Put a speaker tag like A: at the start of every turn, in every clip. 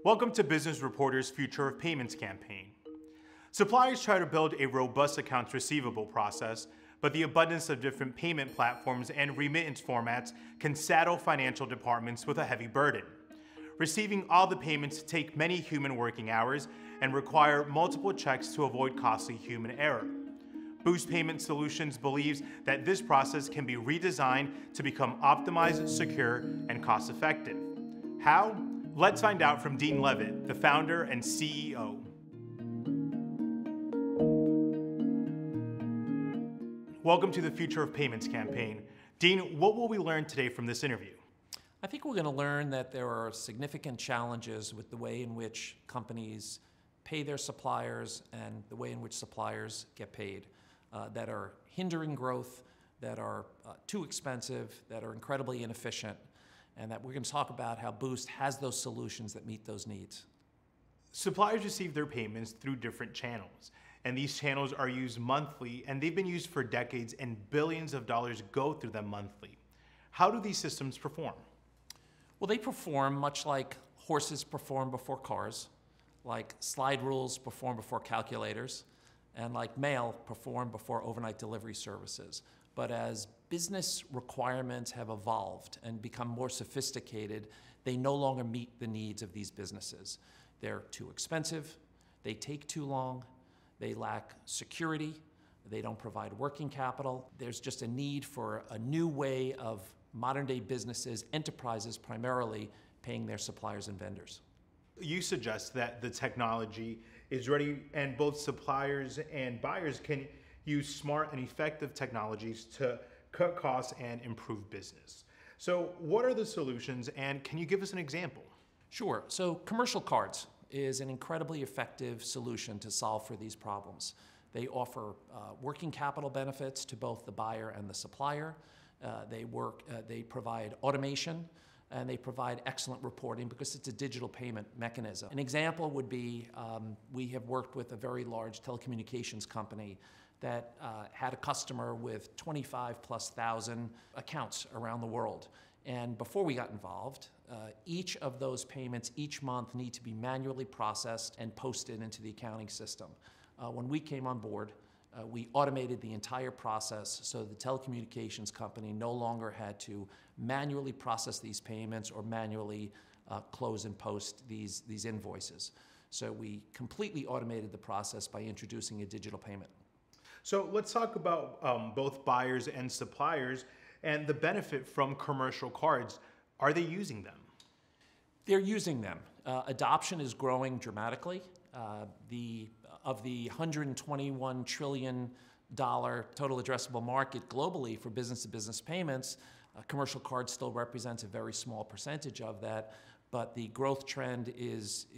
A: Welcome to Business Reporter's Future of Payments campaign. Suppliers try to build a robust accounts receivable process, but the abundance of different payment platforms and remittance formats can saddle financial departments with a heavy burden. Receiving all the payments take many human working hours and require multiple checks to avoid costly human error. Boost Payment Solutions believes that this process can be redesigned to become optimized, secure, and cost-effective. How? Let's find out from Dean Levitt, the founder and CEO. Welcome to the Future of Payments campaign. Dean, what will we learn today from this interview?
B: I think we're going to learn that there are significant challenges with the way in which companies pay their suppliers and the way in which suppliers get paid that are hindering growth, that are too expensive, that are incredibly inefficient, and that we're going to talk about how Boost has those solutions that meet those needs.
A: Suppliers receive their payments through different channels, and these channels are used monthly, and they've been used for decades, and billions of dollars go through them monthly. How do these systems perform?
B: Well, they perform much like horses perform before cars, like slide rules perform before calculators, and like mail perform before overnight delivery services. But as business requirements have evolved and become more sophisticated, they no longer meet the needs of these businesses. They're too expensive, they take too long, they lack security, they don't provide working capital. There's just a need for a new way of modern day businesses, enterprises primarily, paying their suppliers and vendors.
A: You suggest that the technology is ready and both suppliers and buyers can use smart and effective technologies to cut costs and improve business. So what are the solutions, and can you give us an example?
B: Sure. So commercial cards is an incredibly effective solution to solve for these problems. They offer working capital benefits to both the buyer and the supplier. They provide automation, and they provide excellent reporting because it's a digital payment mechanism. An example would be we have worked with a very large telecommunications company that had a customer with 25,000+ accounts around the world. And before we got involved, each of those payments each month need to be manually processed and posted into the accounting system. When we came on board, we automated the entire process so the telecommunications company no longer had to manually process these payments or manually close and post these invoices. So we completely automated the process by introducing a digital payment.
A: So let's talk about both buyers and suppliers and the benefit from commercial cards. Are they using them?
B: They're using them. Adoption is growing dramatically. Of the $121 trillion total addressable market globally for business-to-business payments, commercial cards still represents a very small percentage of that, but the growth trend is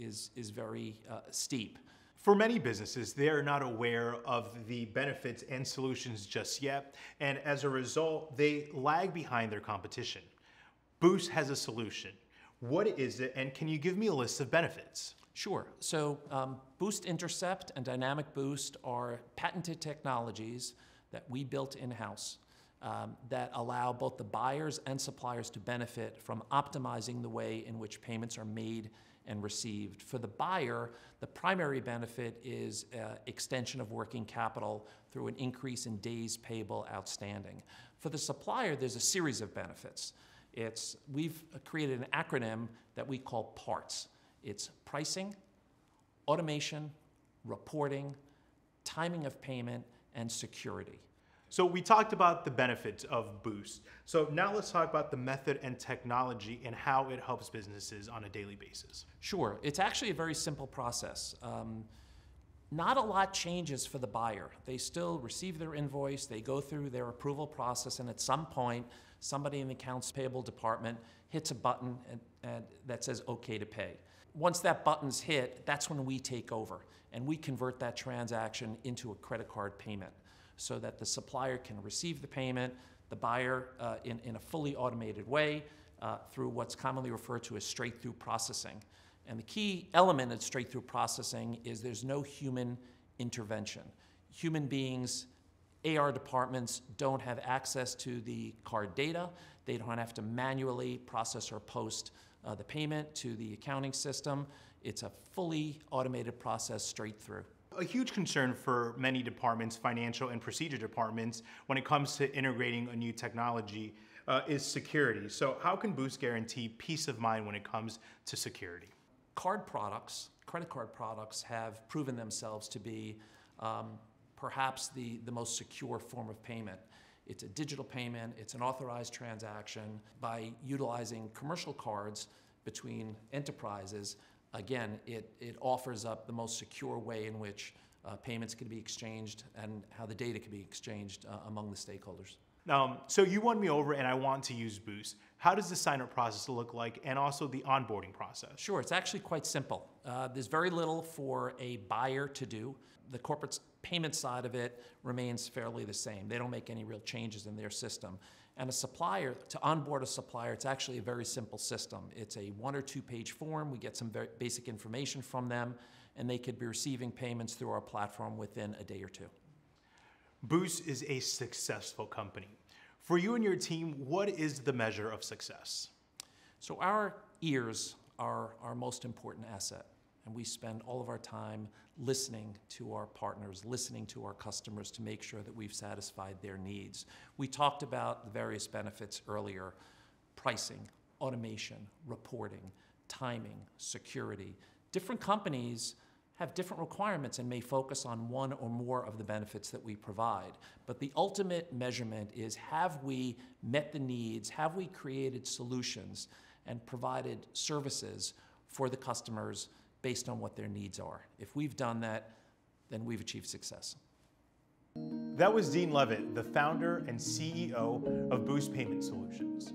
B: very steep.
A: For many businesses, they are not aware of the benefits and solutions just yet, and as a result, they lag behind their competition. Boost has a solution. What is it, and can you give me a list of benefits?
B: Sure. So Boost Intercept and Dynamic Boost are patented technologies that we built in-house that allow both the buyers and suppliers to benefit from optimizing the way in which payments are made and received. For the buyer, the primary benefit is extension of working capital through an increase in days payable outstanding. For the supplier, there's a series of benefits. We've created an acronym that we call PARTS. It's pricing, automation, reporting, timing of payment, and security.
A: So we talked about the benefits of Boost. So now let's talk about the method and technology and how it helps businesses on a daily basis.
B: Sure. It's actually a very simple process. Not a lot changes for the buyer. They still receive their invoice, they go through their approval process, and at some point, somebody in the accounts payable department hits a button that says OK to pay. Once that button's hit, that's when we take over, and we convert that transaction into a credit card payment so that the supplier can receive the payment, the buyer in a fully automated way through what's commonly referred to as straight-through processing. And the key element of straight-through processing is there's no human intervention. Human beings, AR departments don't have access to the card data. They don't have to manually process or post the payment to the accounting system. It's a fully automated process straight through.
A: A huge concern for many departments, financial and procedure departments, when it comes to integrating a new technology is security. So how can Boost guarantee peace of mind when it comes to security?
B: Card products, credit card products, have proven themselves to be perhaps the most secure form of payment. It's a digital payment, it's an authorized transaction. By utilizing commercial cards between enterprises, again, it offers up the most secure way in which payments can be exchanged and how the data can be exchanged among the stakeholders.
A: So you won me over and I want to use Boost. How does the sign-up process look like, and also the onboarding process?
B: Sure, it's actually quite simple. There's very little for a buyer to do. The corporate payment side of it remains fairly the same. They don't make any real changes in their system. And a supplier, to onboard a supplier, it's actually a very simple system. It's a 1 or 2 page form. We get some very basic information from them, and they could be receiving payments through our platform within a day or two.
A: Boost is a successful company. For you and your team, what is the measure of success?
B: So our ears are our most important asset, and we spend all of our time listening to our partners, listening to our customers to make sure that we've satisfied their needs. We talked about the various benefits earlier: pricing, automation, reporting, timing, security. Different companies have different requirements and may focus on one or more of the benefits that we provide. But the ultimate measurement is, have we met the needs? Have we created solutions and provided services for the customers based on what their needs are? If we've done that, then we've achieved success.
A: That was Dean Levitt, the founder and CEO of Boost Payment Solutions.